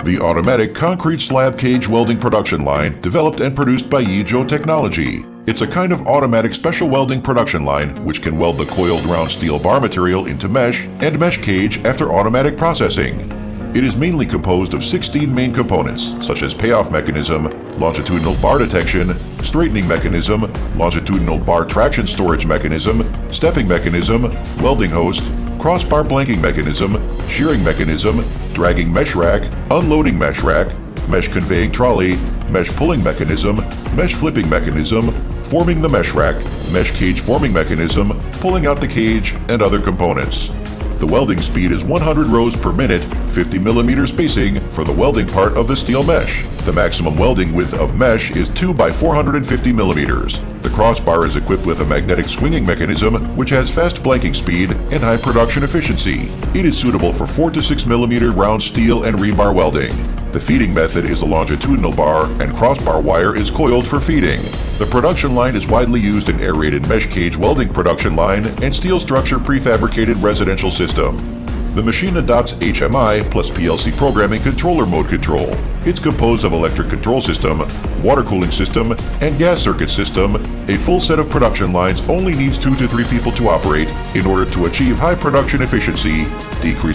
The automatic concrete slab cage welding production line developed and produced by Yizhou Technology. It's a kind of automatic special welding production line which can weld the coiled round steel bar material into mesh and mesh cage after automatic processing. It is mainly composed of 16 main components, such as payoff mechanism, longitudinal bar detection, straightening mechanism, longitudinal bar traction storage mechanism, stepping mechanism, welding host, crossbar blanking mechanism, shearing mechanism, dragging mesh rack, unloading mesh rack, mesh conveying trolley, mesh pulling mechanism, mesh flipping mechanism, forming the mesh rack, mesh cage forming mechanism, pulling out the cage, and other components. The welding speed is 100 rows per minute, 50 mm spacing for the welding part of the steel mesh. The maximum welding width of mesh is 2 by 450 mm. The crossbar is equipped with a magnetic swinging mechanism which has fast blanking speed and high production efficiency. It is suitable for 4 to 6 mm round steel and rebar welding. The feeding method is the longitudinal bar and crossbar wire is coiled for feeding. The production line is widely used in aerated mesh cage welding production line and steel structure prefabricated residential system. The machine adopts HMI plus PLC programming controller mode control. It's composed of electric control system, water cooling system, and gas circuit system. A full set of production lines only needs 2 to 3 people to operate in order to achieve high production efficiency, decrease